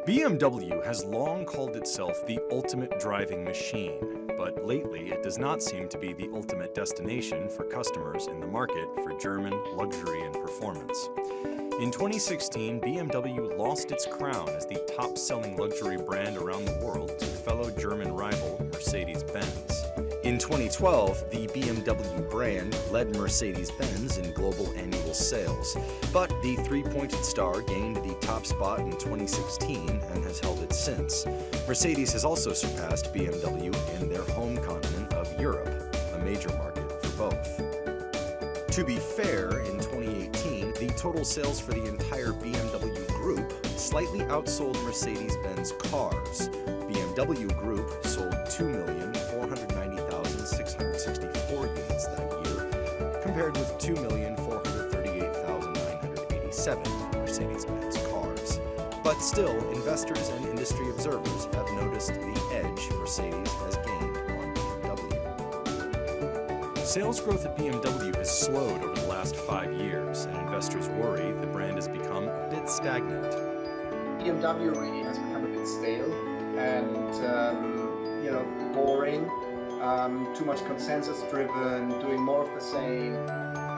BMW has long called itself the ultimate driving machine, but lately it does not seem to be the ultimate destination for customers in the market for German luxury and performance. In 2016, BMW lost its crown as the top-selling luxury brand around the world to fellow German rival Mercedes-Benz. In 2012, the BMW brand led Mercedes-Benz in global annual sales, but the three-pointed star gained the top spot in 2016 and has held it since. Mercedes has also surpassed BMW in their home continent of Europe, a major market for both. To be fair, in 2018, the total sales for the entire BMW group slightly outsold Mercedes-Benz cars. BMW Group sold 2,490,664 units that year, compared with 2,438,987 Mercedes-Benz cars. But still, investors and industry observers have noticed the edge Mercedes has gained on BMW. Sales growth at BMW has slowed over the last 5 years, and investors worry the brand has become a bit stagnant. BMW really has become a bit stale and boring, too much consensus driven, doing more of the same,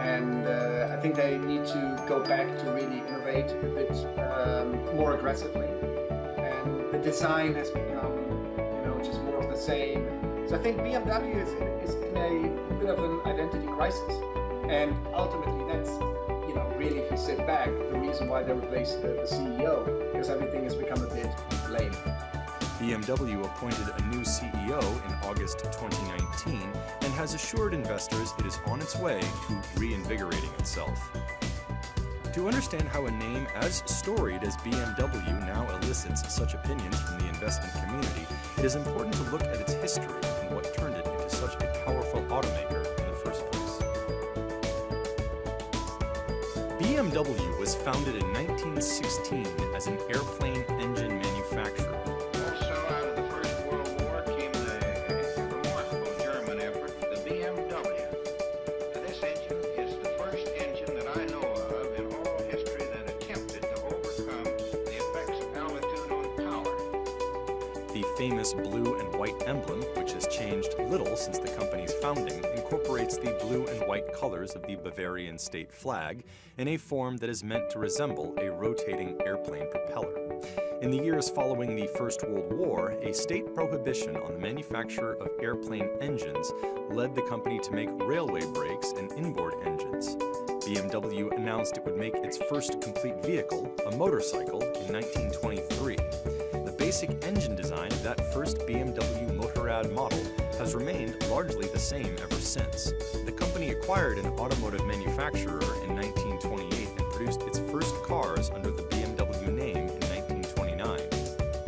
and I think they need to go back to really innovate a bit more aggressively, and the design has become just more of the same. So I think BMW is in a bit of an identity crisis, and ultimately that's really, if you sit back, the reason why they replaced the CEO, because everything has become a bit lame. BMW appointed a new CEO in August 2019 and has assured investors it is on its way to reinvigorating itself. To understand how a name as storied as BMW now elicits such opinions from the investment community, it is important to look at its history and what turned it into such a powerful automaker in the first place. BMW was founded in 1916 as an airplane engine manufacturer. The famous blue and white emblem, which has changed little since the company's founding, incorporates the blue and white colors of the Bavarian state flag in a form that is meant to resemble a rotating airplane propeller. In the years following the First World War, a state prohibition on the manufacture of airplane engines led the company to make railway brakes and inboard engines. BMW announced it would make its first complete vehicle, a motorcycle, in 1923. The basic engine design of that first BMW Motorrad model has remained largely the same ever since. The company acquired an automotive manufacturer in 1928 and produced its first cars under the BMW name in 1929.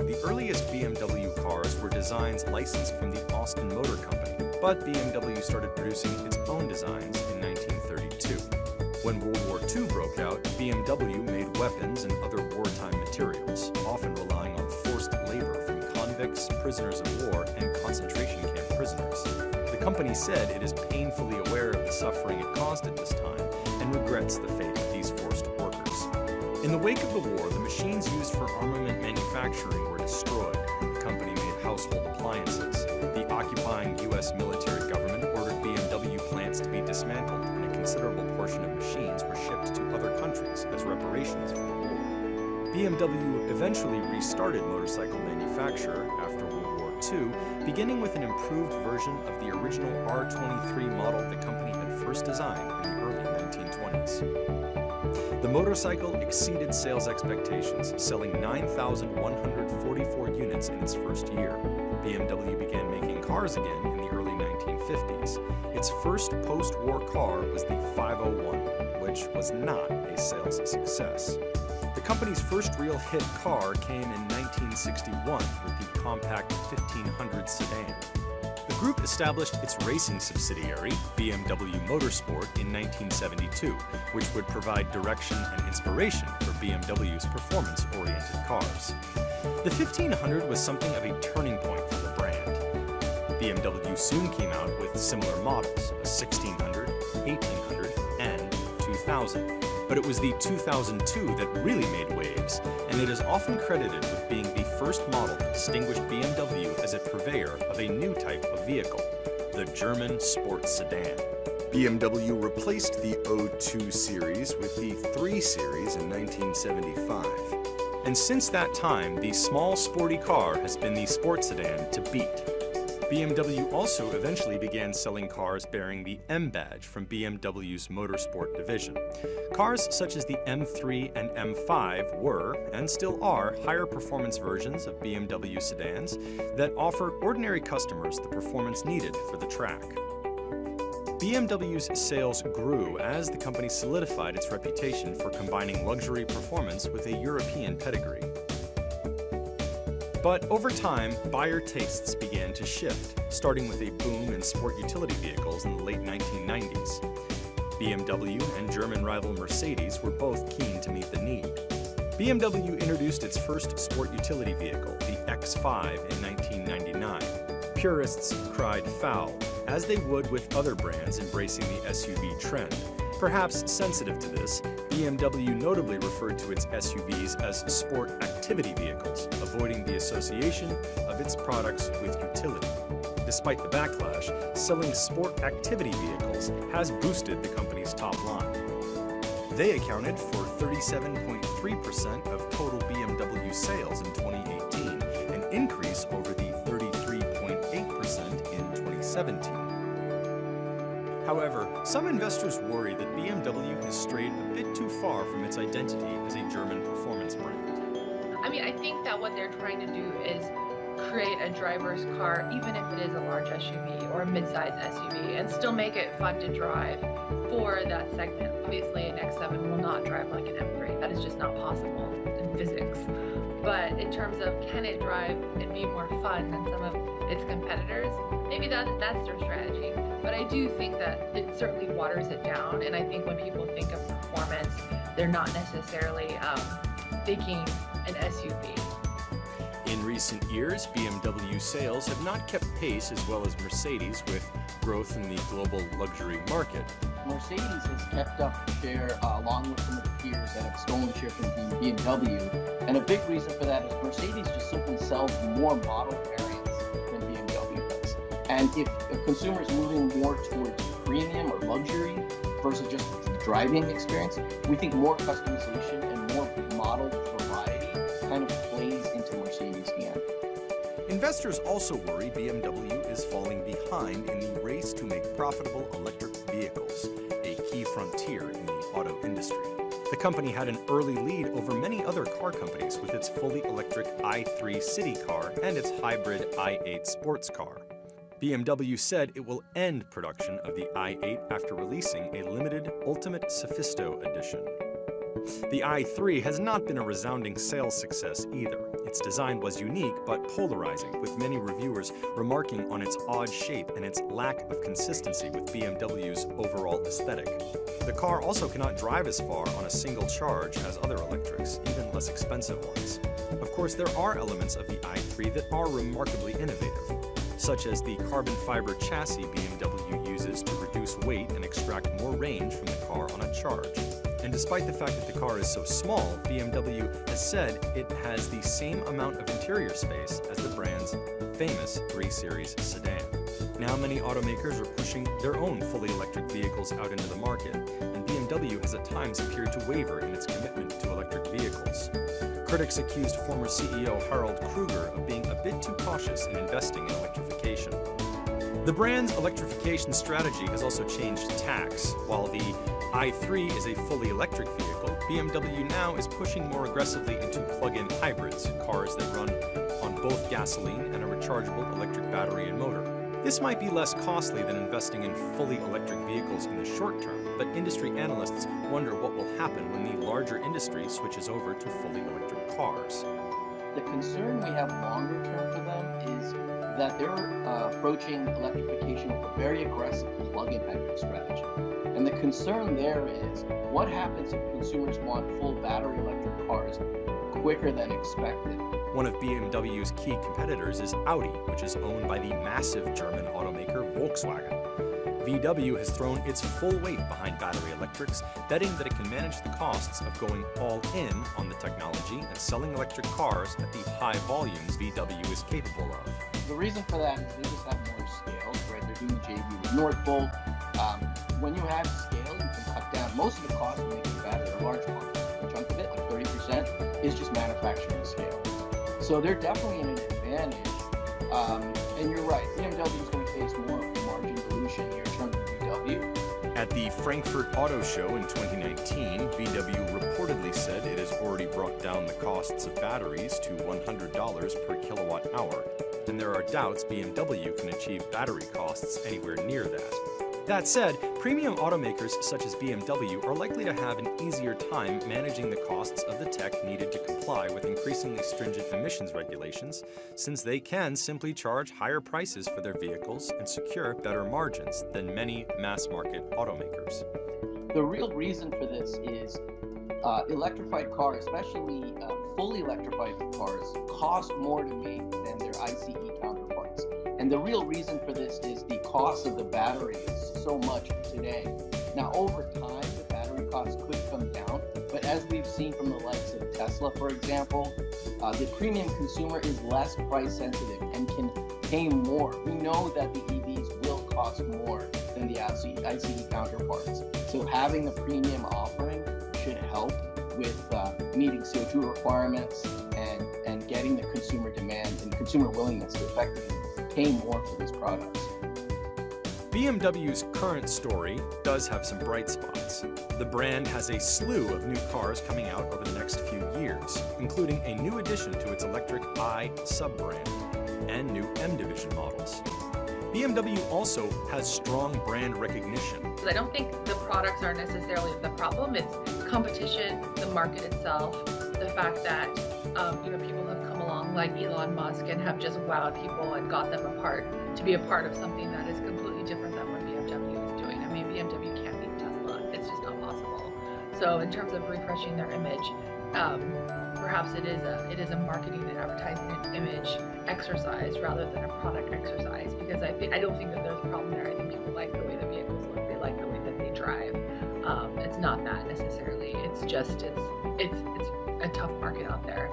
The earliest BMW cars were designs licensed from the Austin Motor Company, but BMW started producing its own designs in 1932. When World War II broke out, BMW made weapons and other wartime materials, often relying on forced labor from convicts, prisoners of war, and concentration camp prisoners. The company said it is painfully aware of the suffering it caused at this time and regrets the fate of these forced workers. In the wake of the war, the machines used for armament manufacturing were destroyed, and the company made household appliances. The occupying U.S. military government ordered BMW plants to be dismantled, and a considerable portion of machines were shipped to other countries as reparations for the war. BMW eventually restarted motorcycle manufacture after World War II, beginning with an improved version of the original R23 model the company had first designed in the early 1920s. The motorcycle exceeded sales expectations, selling 9,144 units in its first year. BMW began making cars again in the early 1950s. Its first post-war car was the 501, which was not a sales success. The company's first real hit car came in 1961 with the compact 1500 sedan. The group established its racing subsidiary, BMW Motorsport, in 1972, which would provide direction and inspiration for BMW's performance-oriented cars. The 1500 was something of a turning point for the brand. BMW soon came out with similar models, a 1600, 1800, and 2000. But it was the 2002 that really made waves, and it is often credited with being the first model that distinguished BMW as a purveyor of a new type of vehicle, the German sports sedan. BMW replaced the 02 series with the 3 series in 1975. And since that time, the small sporty car has been the sports sedan to beat. BMW also eventually began selling cars bearing the M badge from BMW's motorsport division. Cars such as the M3 and M5 were, and still are, higher performance versions of BMW sedans that offer ordinary customers the performance needed for the track. BMW's sales grew as the company solidified its reputation for combining luxury performance with a European pedigree. But over time, buyer tastes began to shift, starting with a boom in sport utility vehicles in the late 1990s. BMW and German rival Mercedes were both keen to meet the need. BMW introduced its first sport utility vehicle, the X5, in 1999. Purists cried foul, as they would with other brands embracing the SUV trend. Perhaps sensitive to this, BMW notably referred to its SUVs as sport activity vehicles, avoiding the association of its products with utility. Despite the backlash, selling sport activity vehicles has boosted the company's top line. They accounted for 37.3% of total BMW sales in 2018, an increase over the 33.8% in 2017. However, some investors worry that BMW has strayed a bit too far from its identity as a German performance brand. I mean, I think that what they're trying to do is create a driver's car, even if it is a large SUV or a mid-size SUV, and still make it fun to drive for that segment. Obviously, an X7 will not drive like an M3. That is just not possible in physics. But in terms of can it drive and be more fun than some of its competitors, maybe that's their strategy. But I do think that it certainly waters it down, and I think when people think of performance, they're not necessarily thinking an SUV. In recent years, BMW sales have not kept pace as well as Mercedes with growth in the global luxury market. Mercedes has kept up share along with some of the peers that have stolen share from BMW. And a big reason for that is Mercedes just simply sells more model variants than BMW does. And if a consumer is moving more towards premium or luxury versus just the driving experience, we think more customization and more model variety kind of plays into Mercedes' hand. Investors also worry BMW is falling behind in the race to make profitable electric vehicles, a key frontier in the auto industry. The company had an early lead over many other car companies with its fully electric i3 city car and its hybrid i8 sports car. BMW said it will end production of the i8 after releasing a limited Ultimate Sophisto edition. The i3 has not been a resounding sales success either. Its design was unique but polarizing, with many reviewers remarking on its odd shape and its lack of consistency with BMW's overall aesthetic. The car also cannot drive as far on a single charge as other electrics, even less expensive ones. Of course, there are elements of the i3 that are remarkably innovative, such as the carbon fiber chassis BMW uses to reduce weight and extract more range from the car on a charge. And despite the fact that the car is so small, BMW has said it has the same amount of interior space as the brand's famous 3 Series sedan. Now many automakers are pushing their own fully electric vehicles out into the market, and BMW has at times appeared to waver in its commitment to electric vehicles. Critics accused former CEO Harald Kruger of being a bit too cautious in investing in electrification. The brand's electrification strategy has also changed tacks. While the i3 is a fully electric vehicle, BMW now is pushing more aggressively into plug-in hybrids, cars that run on both gasoline and a rechargeable electric battery and motor. This might be less costly than investing in fully electric vehicles in the short term, but industry analysts wonder what will happen when the larger industry switches over to fully electric cars. The concern we have longer term for them is that they're approaching electrification with a very aggressive plug-in hybrid strategy. And the concern there is, what happens if consumers want full battery electric cars quicker than expected? One of BMW's key competitors is Audi, which is owned by the massive German automaker Volkswagen. VW has thrown its full weight behind battery electrics, betting that it can manage the costs of going all in on the technology and selling electric cars at the high volumes VW is capable of. The reason for that is they just have more scale, right? They're doing the JV with Northvolt. When you have scale, you can cut down most of the cost of making a battery, a large part, a chunk of it, like 30%, is just manufacturing scale. So they're definitely in an advantage. And you're right, BMW is going to face more of the margin dilution near term than VW. At the Frankfurt Auto Show in 2019, VW reportedly said it has already brought down the costs of batteries to $100 per kilowatt hour, and there are doubts BMW can achieve battery costs anywhere near that. That said, premium automakers such as BMW are likely to have an easier time managing the costs of the tech needed to comply with increasingly stringent emissions regulations, since they can simply charge higher prices for their vehicles and secure better margins than many mass-market automakers. The real reason for this is electrified cars, especially fully electrified cars, cost more to make than their ICE counterparts. And the real reason for this is the cost of the battery is so much today. Now, over time, the battery costs could come down, but as we've seen from the likes of Tesla, for example, the premium consumer is less price sensitive and can pay more. We know that the EVs will cost more than the ICE counterparts. So having the premium offering should help with meeting CO2 requirements and getting the consumer demand and consumer willingness to effectively pay more for these products. BMW's current story does have some bright spots. The brand has a slew of new cars coming out over the next few years, including a new addition to its electric I sub-brand and new M division models. BMW also has strong brand recognition. I don't think the products are necessarily the problem. It's competition, the market itself, the fact that people have come along like Elon Musk and have just wowed people and got them apart to be a part of something that is completely different than what BMW is doing. I mean, BMW can't beat Tesla. It's just not possible. So in terms of refreshing their image, perhaps it is a marketing and advertising and image exercise rather than a product exercise, because I don't think that there's a problem there. I think people like the way the vehicles look. They like the way that they drive. It's not that necessarily. It's just it's a tough market out there.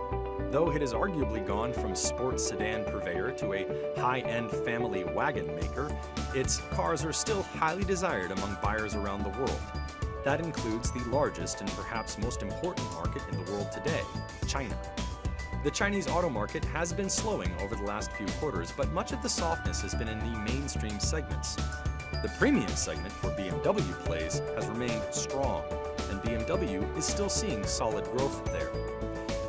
Though it has arguably gone from sports sedan purveyor to a high-end family wagon maker, its cars are still highly desired among buyers around the world. That includes the largest and perhaps most important market in the world today, China. The Chinese auto market has been slowing over the last few quarters, but much of the softness has been in the mainstream segments. The premium segment where BMW plays has remained strong, and BMW is still seeing solid growth there.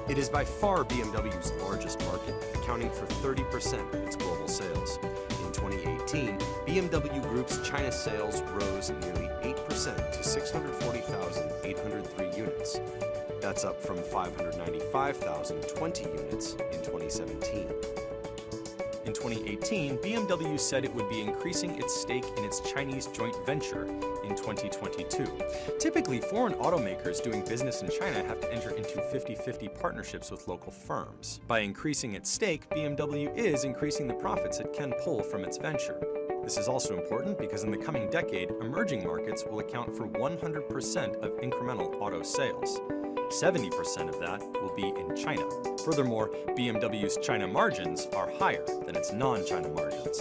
It is by far BMW's largest market, accounting for 30% of its global sales. In 2018, BMW Group's China sales rose nearly 8% to 640,803 units. That's up from 595,020 units in 2017. In 2018, BMW said it would be increasing its stake in its Chinese joint venture in 2022. Typically, foreign automakers doing business in China have to enter into 50-50 partnerships with local firms. By increasing its stake, BMW is increasing the profits it can pull from its venture. This is also important because in the coming decade, emerging markets will account for 100% of incremental auto sales. 70% of that will be in China. Furthermore, BMW's China margins are higher than its non-China margins.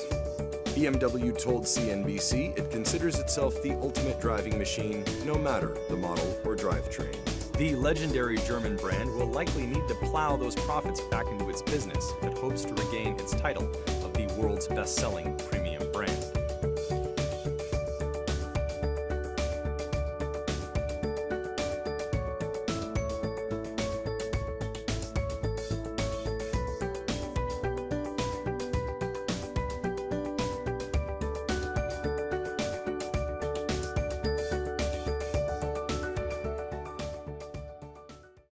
BMW told CNBC it considers itself the ultimate driving machine, no matter the model or drivetrain. The legendary German brand will likely need to plow those profits back into its business if it hopes to regain its title of the world's best-selling premium brand.